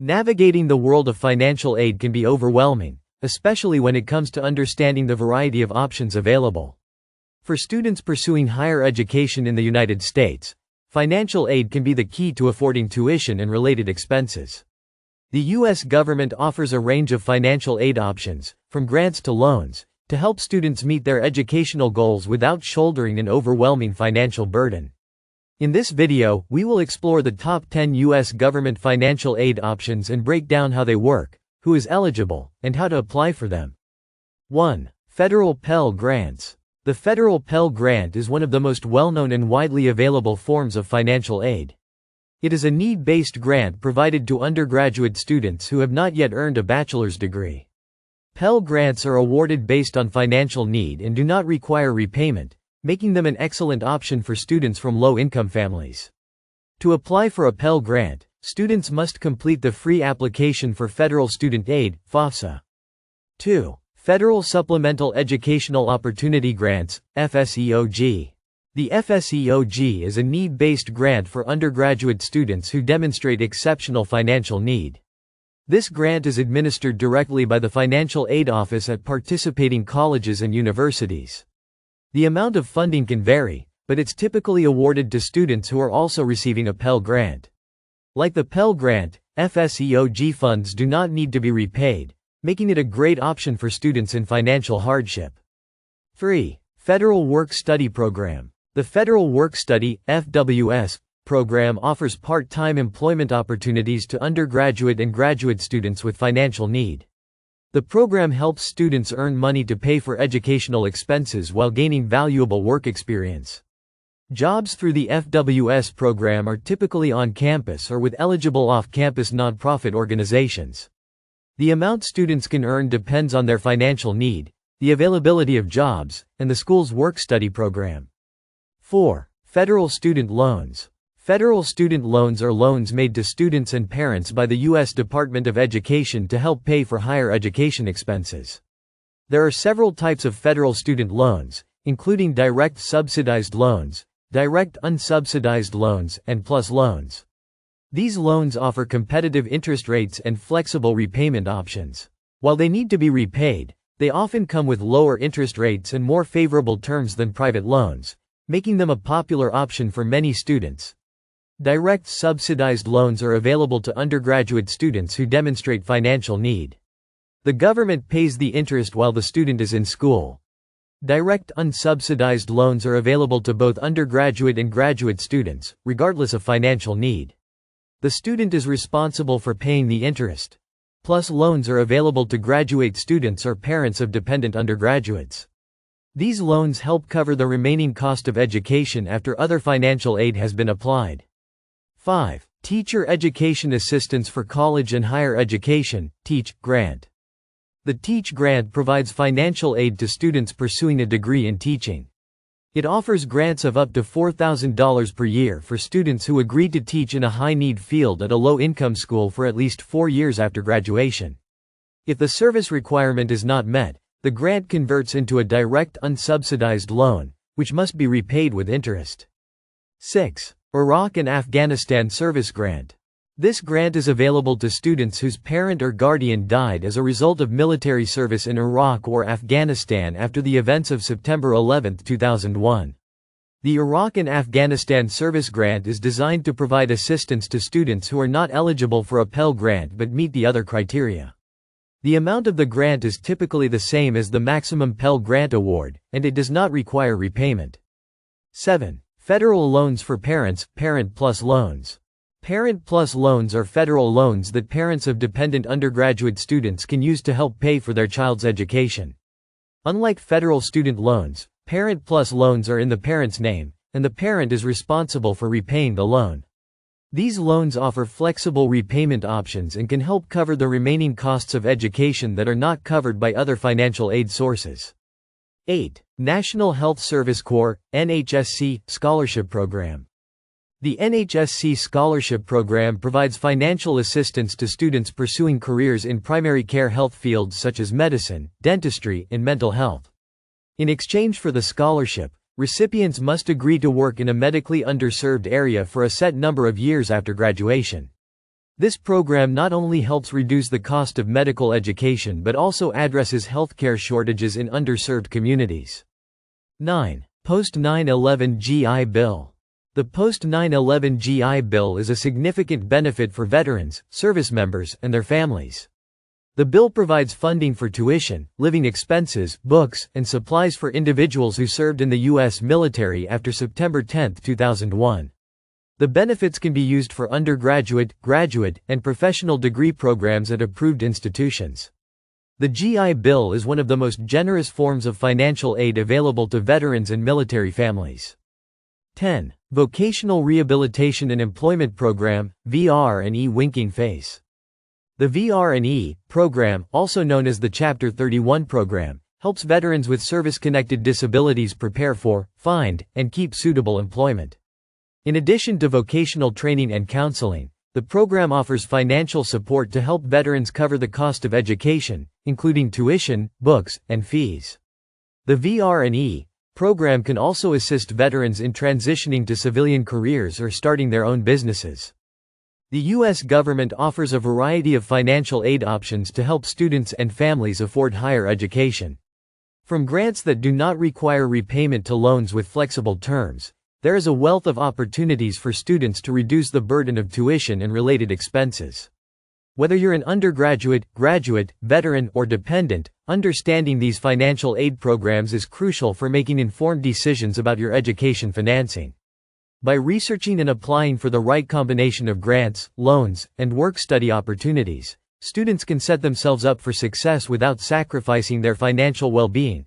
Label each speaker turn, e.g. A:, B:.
A: Navigating the world of financial aid can be overwhelming, especially when it comes to understanding the variety of options available. For students pursuing higher education in the United States, financial aid can be the key to affording tuition and related expenses. The U.S. government offers a range of financial aid options, from grants to loans, to help students meet their educational goals without shouldering an overwhelming financial burden. In this video, we will explore the top 10 U.S. government financial aid options and break down how they work, who is eligible, and how to apply for them. 1. Federal Pell Grants. The Federal Pell Grant is one of the most well-known and widely available forms of financial aid. It is a need-based grant provided to undergraduate students who have not yet earned a bachelor's degree. Pell Grants are awarded based on financial need and do not require repayment, making them an excellent option for students from low-income families. To apply for a Pell Grant, students must complete the free application for Federal Student Aid, FAFSA. 2. Federal Supplemental Educational Opportunity Grants, FSEOG. The FSEOG is a need-based grant for undergraduate students who demonstrate exceptional financial need. This grant is administered directly by the Financial Aid Office at participating colleges and universities. The amount of funding can vary, but it's typically awarded to students who are also receiving a Pell Grant. Like the Pell Grant, FSEOG funds do not need to be repaid, making it a great option for students in financial hardship. 3. Federal Work-Study Program. The Federal Work-Study (FWS) program offers part-time employment opportunities to undergraduate and graduate students with financial need. The program helps students earn money to pay for educational expenses while gaining valuable work experience. Jobs through the FWS program are typically on campus or with eligible off-campus nonprofit organizations. The amount students can earn depends on their financial need, the availability of jobs, and the school's work-study program. 4. Federal Student Loans. Federal student loans are loans made to students and parents by the U.S. Department of Education to help pay for higher education expenses. There are several types of federal student loans, including direct subsidized loans, direct unsubsidized loans, and PLUS loans. These loans offer competitive interest rates and flexible repayment options. While they need to be repaid, they often come with lower interest rates and more favorable terms than private loans, making them a popular option for many students. Direct subsidized loans are available to undergraduate students who demonstrate financial need. The government pays the interest while the student is in school. Direct unsubsidized loans are available to both undergraduate and graduate students, regardless of financial need. The student is responsible for paying the interest. PLUS loans are available to graduate students or parents of dependent undergraduates. These loans help cover the remaining cost of education after other financial aid has been applied. 5. Teacher Education Assistance for College and Higher Education, TEACH, Grant. The TEACH grant provides financial aid to students pursuing a degree in teaching. It offers grants of up to $4,000 per year for students who agree to teach in a high-need field at a low-income school for at least 4 years after graduation. If the service requirement is not met, the grant converts into a direct unsubsidized loan, which must be repaid with interest. 6. Iraq and Afghanistan Service Grant. This grant is available to students whose parent or guardian died as a result of military service in Iraq or Afghanistan after the events of September 11, 2001. The Iraq and Afghanistan Service Grant is designed to provide assistance to students who are not eligible for a Pell Grant but meet the other criteria. The amount of the grant is typically the same as the maximum Pell Grant award, and it does not require repayment. 7. Federal Loans for Parents, Parent Plus Loans. Parent Plus loans are federal loans that parents of dependent undergraduate students can use to help pay for their child's education. Unlike federal student loans, Parent Plus loans are in the parent's name, and the parent is responsible for repaying the loan. These loans offer flexible repayment options and can help cover the remaining costs of education that are not covered by other financial aid sources. 8. National Health Service Corps, NHSC, Scholarship Program. The NHSC Scholarship Program provides financial assistance to students pursuing careers in primary care health fields such as medicine, dentistry, and mental health. In exchange for the scholarship, recipients must agree to work in a medically underserved area for a set number of years after graduation. This program not only helps reduce the cost of medical education but also addresses healthcare shortages in underserved communities. 9. Post-9/11 GI Bill. The Post-9/11 GI Bill is a significant benefit for veterans, service members, and their families. The bill provides funding for tuition, living expenses, books, and supplies for individuals who served in the U.S. military after September 10, 2001. The benefits can be used for undergraduate, graduate, and professional degree programs at approved institutions. The GI Bill is one of the most generous forms of financial aid available to veterans and military families. 10. Vocational Rehabilitation and Employment Program, VR&E Winking Face. The VR&E program, also known as the Chapter 31 program, helps veterans with service-connected disabilities prepare for, find, and keep suitable employment. In addition to vocational training and counseling, the program offers financial support to help veterans cover the cost of education, including tuition, books, and fees. The VR&E program can also assist veterans in transitioning to civilian careers or starting their own businesses. The U.S. government offers a variety of financial aid options to help students and families afford higher education. From grants that do not require repayment to loans with flexible terms, there is a wealth of opportunities for students to reduce the burden of tuition and related expenses. Whether you're an undergraduate, graduate, veteran, or dependent, understanding these financial aid programs is crucial for making informed decisions about your education financing. By researching and applying for the right combination of grants, loans, and work-study opportunities, students can set themselves up for success without sacrificing their financial well-being.